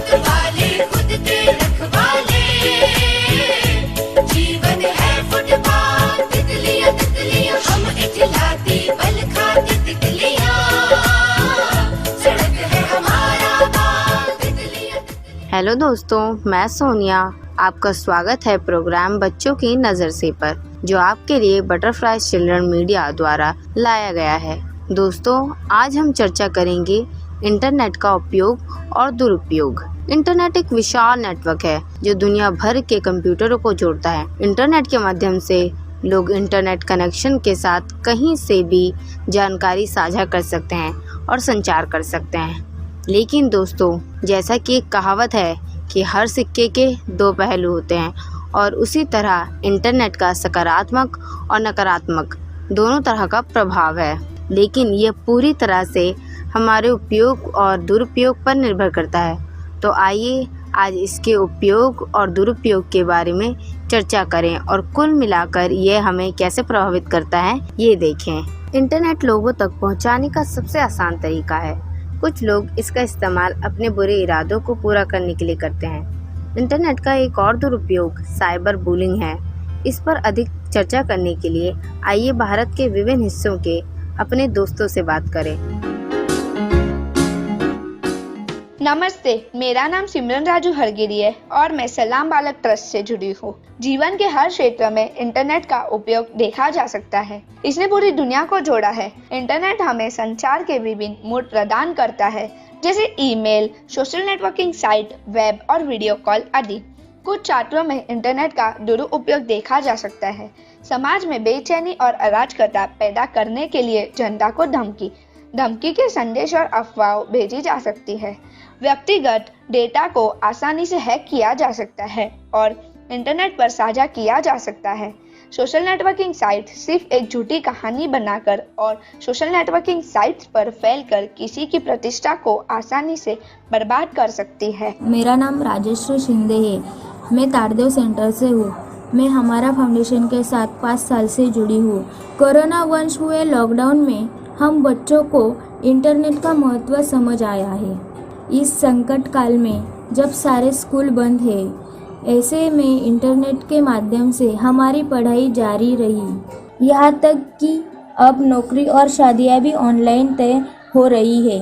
Internet वाले खुद के रखवाले, जीवन है फुटपाथ, तितलियां तितलियां हम इचलाती बल खाती तितलियां, सड़क है हमारा बाग, तितलियां तितलियां। हेलो दोस्तों, मैं सोनिया। आपका स्वागत है प्रोग्राम बच्चों की नज़र से पर, जो आपके लिए बटरफ्लाई चिल्ड्रन मीडिया द्वारा लाया गया है। दोस्तों, आज हम चर्चा करेंगे इंटरनेट का उपयोग और दुरुपयोग। इंटरनेट एक विशाल नेटवर्क है जो दुनिया भर के कंप्यूटरों को जोड़ता है। इंटरनेट के माध्यम से लोग इंटरनेट कनेक्शन के साथ कहीं से भी जानकारी साझा कर सकते हैं और संचार कर सकते हैं। लेकिन दोस्तों, जैसा कि एक कहावत है कि हर सिक्के के दो पहलू होते हैं, और उसी तरह इंटरनेट का सकारात्मक और नकारात्मक दोनों तरह का प्रभाव है। लेकिन यह पूरी तरह से हमारे उपयोग और दुरुपयोग पर निर्भर करता है। तो आइए आज इसके उपयोग और दुरुपयोग के बारे में चर्चा करें और कुल मिलाकर यह हमें कैसे प्रभावित करता है ये देखें। इंटरनेट लोगों तक पहुंचाने का सबसे आसान तरीका है। कुछ लोग इसका इस्तेमाल अपने बुरे इरादों को पूरा करने के लिए करते हैं। इंटरनेट का एक और दुरुपयोग साइबर बुलिंग है। इस पर अधिक चर्चा करने के लिए आइए भारत के विभिन्न हिस्सों के अपने दोस्तों से बात करें। नमस्ते, मेरा नाम सिमरन राजू हरगिरी है और मैं सलाम बालक ट्रस्ट से जुड़ी हूँ। जीवन के हर क्षेत्र में इंटरनेट का उपयोग देखा जा सकता है। इसने पूरी दुनिया को जोड़ा है। इंटरनेट हमें संचार के विभिन्न मोड प्रदान करता है, जैसे email, social networking site, web और वीडियो कॉल आदि। कुछ छात्रों में इंटरनेट का दुरुपयोग देखा जा सकता है। समाज में बेचैनी और अराजकता पैदा करने के लिए जनता को धमकी के संदेश और अफवाह भेजी जा सकती है। व्यक्तिगत डेटा को आसानी से हैक किया जा सकता है और इंटरनेट पर साझा किया जा सकता है। सोशल नेटवर्किंग साइट सिर्फ एक झूठी कहानी बनाकर और सोशल नेटवर्किंग साइट्स पर फैलकर किसी की प्रतिष्ठा को आसानी से बर्बाद कर सकती है। मेरा नाम राजेश्वरी शिंदे है। मैं तारदेव सेंटर से हूँ। मैं हमारा फाउंडेशन के साथ 5 साल से जुड़ी हूँ। कोरोना वंश हुए लॉकडाउन में हम बच्चों को इंटरनेट का महत्व समझ आया है। इस संकट काल में जब सारे स्कूल बंद है, ऐसे में इंटरनेट के माध्यम से हमारी पढ़ाई जारी रही। यहाँ तक कि अब नौकरी और शादियाँ भी ऑनलाइन तय हो रही है।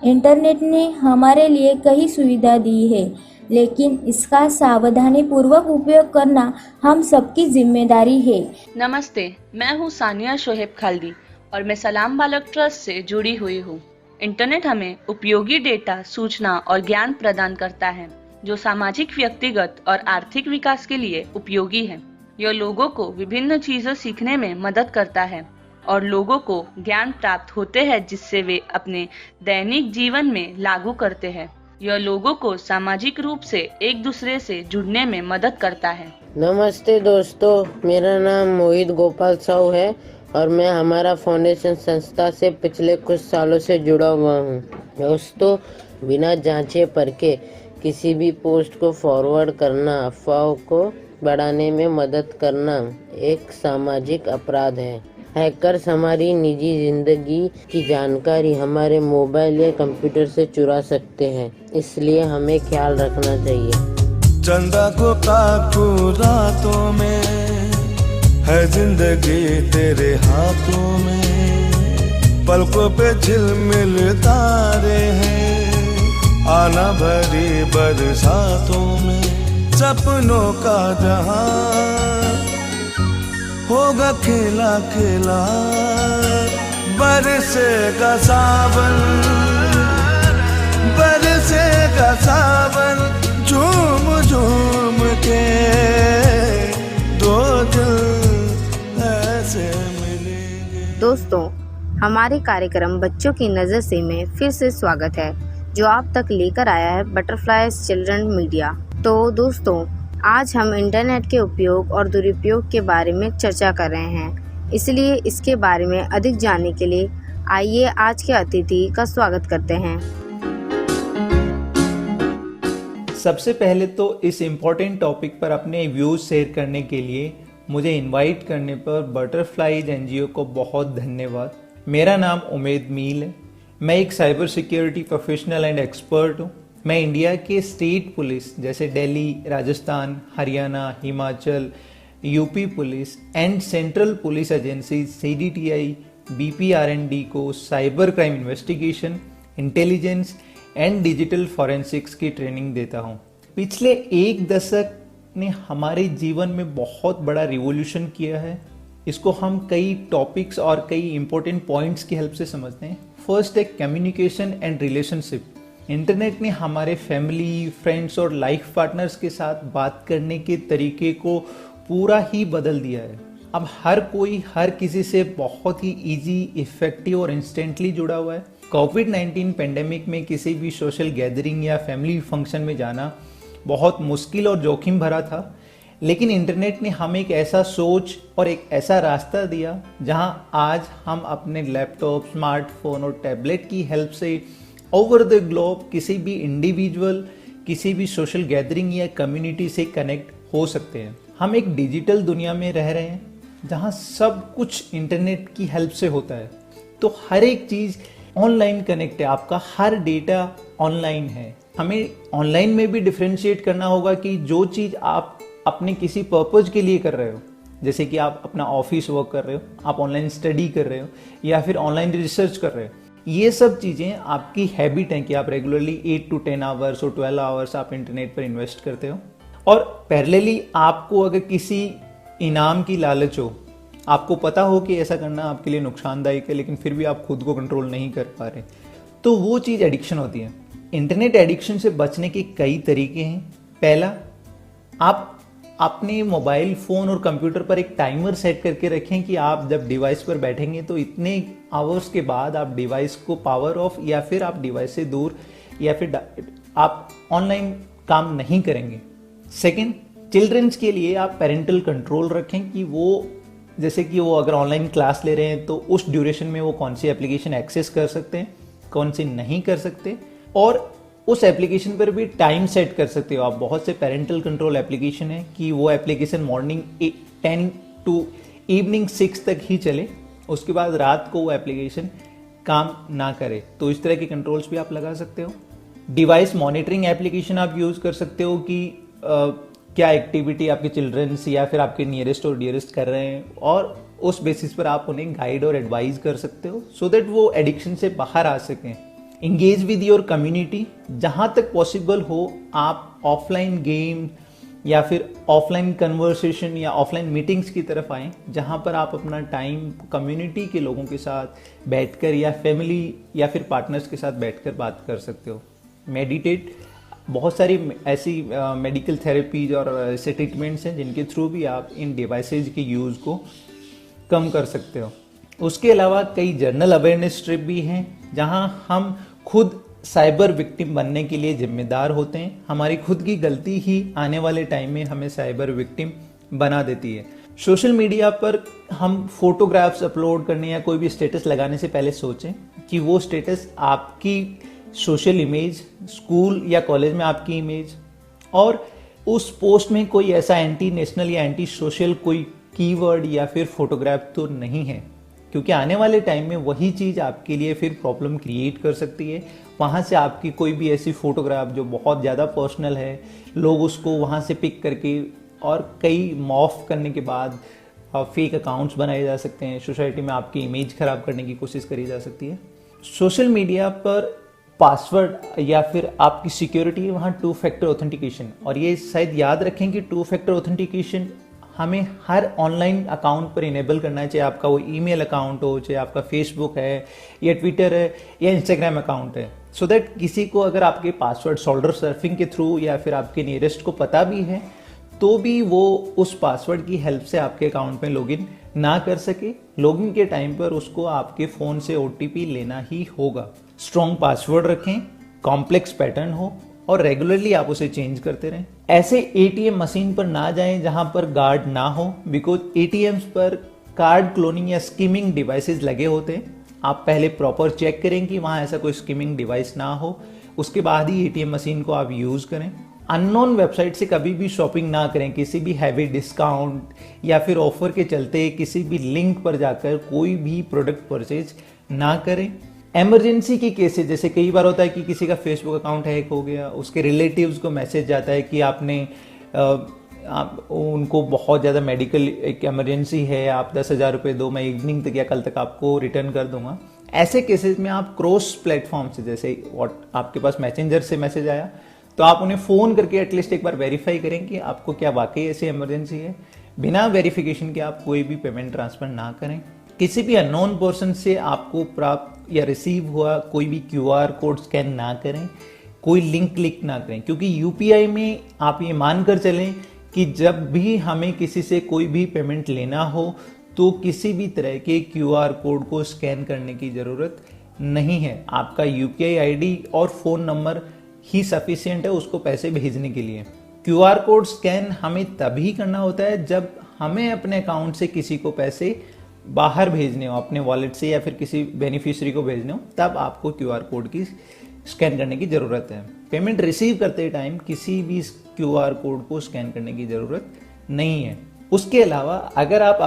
इंटरनेट ने हमारे लिए कई सुविधा दी है, लेकिन इसका सावधानी पूर्वक उपयोग करना हम सबकी जिम्मेदारी है। नमस्ते, मैं हूँ सानिया शोहेब खाल्दी और मैं सलाम बालक ट्रस्ट से जुड़ी हुई हूँ। इंटरनेट हमें उपयोगी डेटा, सूचना और ज्ञान प्रदान करता है, जो सामाजिक, व्यक्तिगत और आर्थिक विकास के लिए उपयोगी है। यह लोगों को विभिन्न चीजें सीखने में मदद करता है और लोगों को ज्ञान प्राप्त होते हैं जिससे वे अपने दैनिक जीवन में लागू करते हैं। यह लोगों को सामाजिक रूप से एक दूसरे से जुड़ने में मदद करता है। नमस्ते दोस्तों, मेरा नाम मोहित गोपाल साहू है और मैं हमारा फाउंडेशन संस्था से पिछले कुछ सालों से जुड़ा हुआ हूँ। दोस्तों, बिना जांचे परखे किसी भी पोस्ट को फॉरवर्ड करना, अफवाहों को बढ़ाने में मदद करना एक सामाजिक अपराध है। हैकर्स हमारी निजी जिंदगी की जानकारी हमारे मोबाइल या कंप्यूटर से चुरा सकते हैं, इसलिए हमें ख्याल रखना चाहिए। चंदा को काटूं रातों में, है जिंदगी तेरे हाथों में, पलकों पे झिलमिल तारे हैं, आना भरी बरसातों में, सपनों का जहां होगा खिला खिला, बरसेगा सावन, बरसेगा सावन, झूम झूम के दो दिल ऐसे मिलेंगे। दोस्तों, हमारे कार्यक्रम बच्चों की नज़र से में फिर से स्वागत है, जो आप तक लेकर आया है बटरफ्लाई चिल्ड्रन मीडिया। तो दोस्तों, आज हम इंटरनेट के उपयोग और दुरुपयोग के बारे में चर्चा कर रहे हैं। इसलिए इसके बारे में अधिक जानने के लिए आइए आज के अतिथि का स्वागत करते हैं। सबसे पहले तो इस इम्पोर्टेंट टॉपिक पर अपने व्यूज़ शेयर करने के लिए मुझे इनवाइट करने पर बटरफ्लाईज एनजीओ को बहुत धन्यवाद। मेरा नाम उमेद मील है। मैं एक cyber security professional and expert हूँ। मैं इंडिया के स्टेट पुलिस जैसे Delhi, Rajasthan, Haryana, Himachal, UP police and central police agency CDTI, BPRND को cyber crime investigation, intelligence and digital forensics की ट्रेनिंग देता हूँ। पिछले एक दशक ने हमारे जीवन में बहुत बड़ा रिवॉल्यूशन किया है। इसको हम कई टॉपिक्स और कई इंपॉर्टेंट पॉइंट्स की हेल्प से समझते हैं। फर्स्ट है कम्युनिकेशन एंड रिलेशनशिप। इंटरनेट ने हमारे फैमिली, फ्रेंड्स और लाइफ पार्टनर्स के साथ बात करने के तरीके को पूरा ही बदल दिया है। अब हर कोई हर किसी से बहुत ही इजी, इफेक्टिव और इंस्टेंटली जुड़ा हुआ है। कोविड-19 पेंडेमिक में किसी भी सोशल गैदरिंग या फैमिली फंक्शन में जाना बहुत मुश्किल और जोखिम भरा था, लेकिन इंटरनेट ने हमें एक ऐसा सोच और एक ऐसा रास्ता दिया जहां आज हम अपने लैपटॉप, स्मार्टफोन और टैबलेट की हेल्प से ओवर द ग्लोब किसी भी इंडिविजुअल, किसी भी सोशल गैदरिंग या कम्युनिटी से कनेक्ट हो सकते हैं। हम एक डिजिटल दुनिया में रह रहे हैं जहां सब कुछ इंटरनेट की हेल्प से होता है, तो हर एक चीज़ ऑनलाइन कनेक्ट है। आपका हर डेटा ऑनलाइन है। हमें ऑनलाइन में भी डिफ्रेंशिएट करना होगा कि जो चीज़ आप अपने किसी पर्पज के लिए कर रहे हो, जैसे कि आप अपना ऑफिस वर्क कर रहे हो, आप ऑनलाइन स्टडी कर रहे हो या फिर ऑनलाइन रिसर्च कर रहे हो, ये सब चीज़ें आपकी हैबिट हैं कि आप रेगुलरली 8 to 10 आवर्स और 12 आवर्स आप इंटरनेट पर इन्वेस्ट करते हो। और पैरेलली आपको अगर किसी इनाम की लालच हो, आपको पता हो कि ऐसा करना आपके लिए नुकसानदायक है, लेकिन फिर भी आप खुद को कंट्रोल नहीं कर पा रहे, तो वो चीज़ एडिक्शन होती है। इंटरनेट एडिक्शन से बचने के कई तरीके हैं। पहला, आप अपने मोबाइल फ़ोन और कंप्यूटर पर एक टाइमर सेट करके रखें कि आप जब डिवाइस पर बैठेंगे तो इतने आवर्स के बाद आप डिवाइस को पावर ऑफ या फिर आप डिवाइस से दूर या फिर आप ऑनलाइन काम नहीं करेंगे। सेकेंड, चिल्ड्रंस के लिए आप पेरेंटल कंट्रोल रखें कि वो, जैसे कि वो अगर ऑनलाइन क्लास ले रहे हैं तो उस ड्यूरेशन में वो कौन सी एप्लीकेशन एक्सेस कर सकते हैं, कौन सी नहीं कर सकते, और उस एप्लीकेशन पर भी टाइम सेट कर सकते हो आप। बहुत से पेरेंटल कंट्रोल एप्लीकेशन है कि वो एप्लीकेशन मॉर्निंग 10 to इवनिंग 6 तक ही चले, उसके बाद रात को वो एप्लीकेशन काम ना करे, तो इस तरह के कंट्रोल्स भी आप लगा सकते हो। डिवाइस मॉनिटरिंग एप्लीकेशन आप यूज़ कर सकते हो कि क्या एक्टिविटी आपके चिल्ड्रंस या फिर आपके नियरेस्ट और डियरेस्ट कर रहे हैं, और उस बेसिस पर आप उन्हें गाइड और एडवाइस कर सकते हो सो दैट वो एडिक्शन से बाहर आ सकें। इंगेज विद योर कम्युनिटी, जहाँ तक पॉसिबल हो आप ऑफलाइन गेम या फिर ऑफलाइन कन्वर्सेशन या ऑफलाइन मीटिंग्स की तरफ आएँ, जहाँ पर आप अपना टाइम कम्युनिटी के लोगों के साथ बैठकर या फैमिली या फिर पार्टनर्स के साथ बैठकर बात कर सकते हो। मेडिटेट, बहुत सारी ऐसी मेडिकल थेरेपीज और ऐसे ट्रीटमेंट्स हैं जिनके थ्रू भी आप इन डिवाइसेज के यूज़ को कम कर सकते हो। उसके अलावा कई जनरल अवेयरनेस ट्रिप भी हैं जहां हम खुद साइबर विक्टिम बनने के लिए जिम्मेदार होते हैं। हमारी खुद की गलती ही आने वाले टाइम में हमें साइबर विक्टिम बना देती है। सोशल मीडिया पर हम फोटोग्राफ्स अपलोड करने या कोई भी स्टेटस लगाने से पहले सोचें कि वो स्टेटस आपकी सोशल इमेज, स्कूल या कॉलेज में आपकी इमेज, और उस पोस्ट में कोई ऐसा एंटी नेशनल या एंटी सोशल कोई कीवर्ड या फिर फोटोग्राफ तो नहीं है, क्योंकि आने वाले टाइम में वही चीज़ आपके लिए फिर प्रॉब्लम क्रिएट कर सकती है। वहाँ से आपकी कोई भी ऐसी फोटोग्राफ जो बहुत ज़्यादा पर्सनल है, लोग उसको वहाँ से पिक करके और कई मॉर्फ करने के बाद फेक अकाउंट्स बनाए जा सकते हैं। सोसाइटी में आपकी इमेज खराब करने की कोशिश करी जा सकती है। सोशल मीडिया पर पासवर्ड या फिर आपकी सिक्योरिटी, वहाँ 2 फैक्टर ऑथेंटिकेशन, और ये शायद याद रखें कि 2 फैक्टर ऑथेंटिकेशन हमें हर ऑनलाइन अकाउंट पर इनेबल करना है, चाहे आपका वो ईमेल अकाउंट हो, चाहे आपका फेसबुक है या ट्विटर है या इंस्टाग्राम अकाउंट है, सो दैट किसी को अगर आपके पासवर्ड शोल्डर सर्फिंग के थ्रू या फिर आपके नियरेस्ट को पता भी है तो भी वो उस पासवर्ड की हेल्प से आपके अकाउंट में लॉगिन ना कर सके। लॉगिन के टाइम पर उसको आपके फ़ोन से OTP लेना ही होगा। स्ट्रॉन्ग पासवर्ड रखें, कॉम्प्लेक्स पैटर्न हो और रेगुलरली आप उसे चेंज करते रहें। ऐसे ATM मशीन पर ना जाएं जहां पर गार्ड ना हो, बिकॉज ATMs पर कार्ड क्लोनिंग या स्किमिंग डिवाइसेस लगे होते हैं। आप पहले प्रॉपर चेक करें कि वहां ऐसा कोई स्किमिंग डिवाइस ना हो, उसके बाद ही ATM मशीन को आप यूज़ करें। अननोन वेबसाइट से कभी भी शॉपिंग ना करें, किसी भी हैवी डिस्काउंट या फिर ऑफर के चलते किसी भी लिंक पर जाकर कोई भी प्रोडक्ट परचेज ना करें। इमरजेंसी की केसेस, जैसे कई बार होता है कि किसी का फेसबुक अकाउंट हैक हो गया, उसके रिलेटिव्स को मैसेज जाता है कि आपने उनको बहुत ज़्यादा मेडिकल एक इमरजेंसी है, आप 10,000 रुपये दो, मैं इवनिंग तक या कल तक आपको रिटर्न कर दूंगा। ऐसे केसेस में आप क्रॉस प्लेटफॉर्म से, जैसे आपके पास मैसेंजर से मैसेज आया तो आप उन्हें फ़ोन करके एटलीस्ट एक बार वेरीफाई करें कि आपको क्या वाकई ऐसी इमरजेंसी है। बिना वेरिफिकेशन के आप कोई भी पेमेंट ट्रांसफ़र ना करें। किसी भी अननोन पर्सन से आपको प्राप्त या रिसीव हुआ कोई भी QR कोड स्कैन ना करें, कोई लिंक क्लिक ना करें, क्योंकि UPI में आप ये मानकर चलें कि जब भी हमें किसी से कोई भी पेमेंट लेना हो तो किसी भी तरह के QR कोड को स्कैन करने की ज़रूरत नहीं है। आपका UPI ID और फ़ोन नंबर ही सफिशिएंट है उसको पैसे भेजने के लिए। QR कोड स्कैन हमें तभी करना होता है जब हमें अपने अकाउंट से किसी को पैसे बाहर भेजने हो, अपने वॉलेट से या फिर किसी बेनिफिशियरी को भेजने हो, तब आपको QR कोड की स्कैन करने की ज़रूरत है। पेमेंट रिसीव करते टाइम किसी भी QR कोड को स्कैन करने की ज़रूरत नहीं है। उसके अलावा अगर आप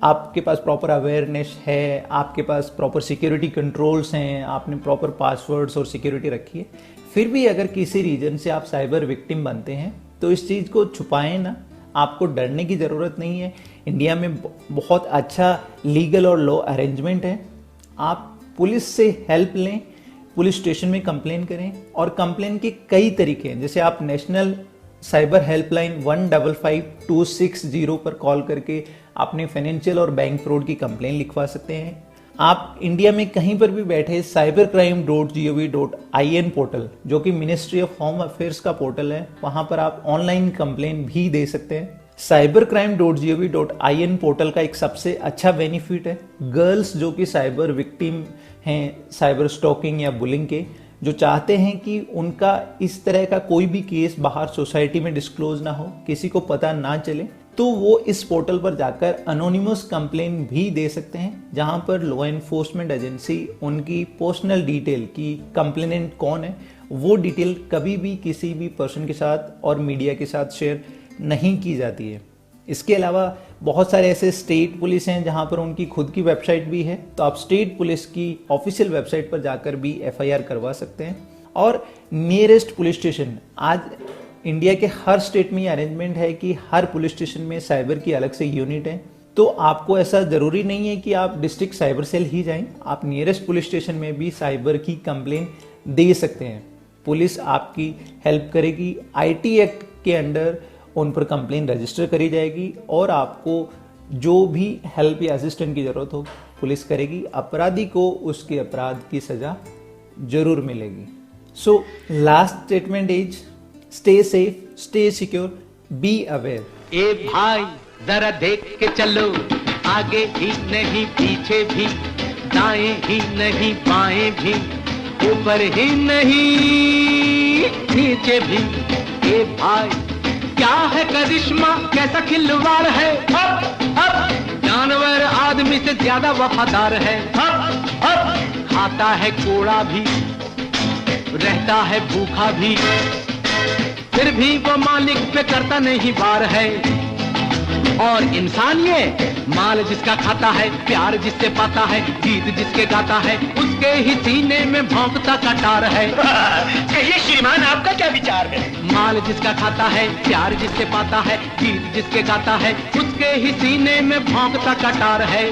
आपके पास प्रॉपर अवेयरनेस है, आपके पास प्रॉपर सिक्योरिटी कंट्रोल्स हैं, आपने प्रॉपर पासवर्ड्स और सिक्योरिटी रखी है, फिर भी अगर किसी रीजन से आप साइबर विक्टिम बनते हैं तो इस चीज़ को छुपाएं ना, आपको डरने की ज़रूरत नहीं है। इंडिया में बहुत अच्छा लीगल और लॉ अरेंजमेंट है। आप पुलिस से हेल्प लें, पुलिस स्टेशन में कंप्लेन करें, और कंप्लेन के कई तरीके हैं। जैसे आप नेशनल साइबर हेल्पलाइन 155260 पर कॉल करके अपने फाइनेंशियल और बैंक फ्रॉड की कंप्लेन लिखवा सकते हैं। आप इंडिया में कहीं पर भी बैठे cybercrime.gov.in पोर्टल, जो कि मिनिस्ट्री ऑफ होम अफेयर्स का पोर्टल है, वहां पर आप ऑनलाइन कंप्लेन भी दे सकते हैं। cybercrime.gov.in पोर्टल का एक सबसे अच्छा बेनिफिट है, गर्ल्स जो कि साइबर विक्टिम हैं, साइबर स्टॉकिंग या बुलिंग के, जो चाहते हैं कि उनका इस तरह का कोई भी केस बाहर सोसाइटी में डिस्क्लोज ना हो, किसी को पता ना चले, तो वो इस पोर्टल पर जाकर अनोनिमस कंप्लेन भी दे सकते हैं, जहां पर लॉ एनफोर्समेंट एजेंसी उनकी पर्सनल डिटेल की कंप्लेनेंट कौन है वो डिटेल कभी भी किसी भी पर्सन के साथ और मीडिया के साथ शेयर नहीं की जाती है। इसके अलावा बहुत सारे ऐसे स्टेट पुलिस हैं जहां पर उनकी खुद की वेबसाइट भी है, तो आप स्टेट पुलिस की ऑफिशियल वेबसाइट पर जाकर भी FIR करवा सकते हैं। और नियरेस्ट पुलिस स्टेशन, आज इंडिया के हर स्टेट में ये अरेंजमेंट है कि हर पुलिस स्टेशन में साइबर की अलग से यूनिट है, तो आपको ऐसा ज़रूरी नहीं है कि आप डिस्ट्रिक्ट साइबर सेल ही जाएं, आप नियरेस्ट पुलिस स्टेशन में भी साइबर की कंप्लेन दे सकते हैं। पुलिस आपकी हेल्प करेगी, IT एक्ट के अंडर उन पर कंप्लेन रजिस्टर करी जाएगी और आपको जो भी हेल्प या असिस्टेंट की ज़रूरत हो पुलिस करेगी। अपराधी को उसके अपराध की सज़ा जरूर मिलेगी। So last statement is stay safe, stay secure, be aware. ए भाई जरा देख के चलो, आगे ही नहीं पीछे भी, दाएं ही नहीं बाएं भी, ऊपर ही नहीं नीचे भी। ए भाई क्या है करिश्मा, कैसा खिलवाड़ है, जानवर आदमी से ज्यादा वफादार है, खाता है कोड़ा भी, रहता है भूखा भी, फिर भी वो मालिक पे करता नहीं वार है। और इंसान ये माल जिसका खाता है, प्यार जिससे पाता है, गीत जिसके गाता है, उसके ही सीने में भौंकता कटार है। कहिए श्रीमान आपका क्या विचार है? माल जिसका खाता है, प्यार जिससे पाता है, गीत जिसके गाता है, उसके ही सीने में भौंकता कटार है।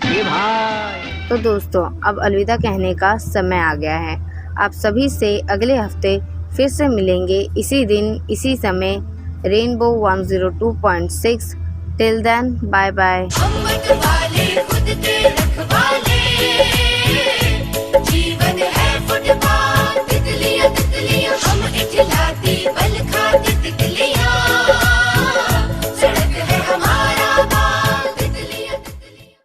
ये भाई। तो दोस्तों, अब अलविदा कहने का समय आ गया है। आप सभी से अगले हफ्ते फिर से मिलेंगे इसी दिन इसी समय, rainbow 102.6। Till then, bye bye. हम वाले खुद के रखवाले।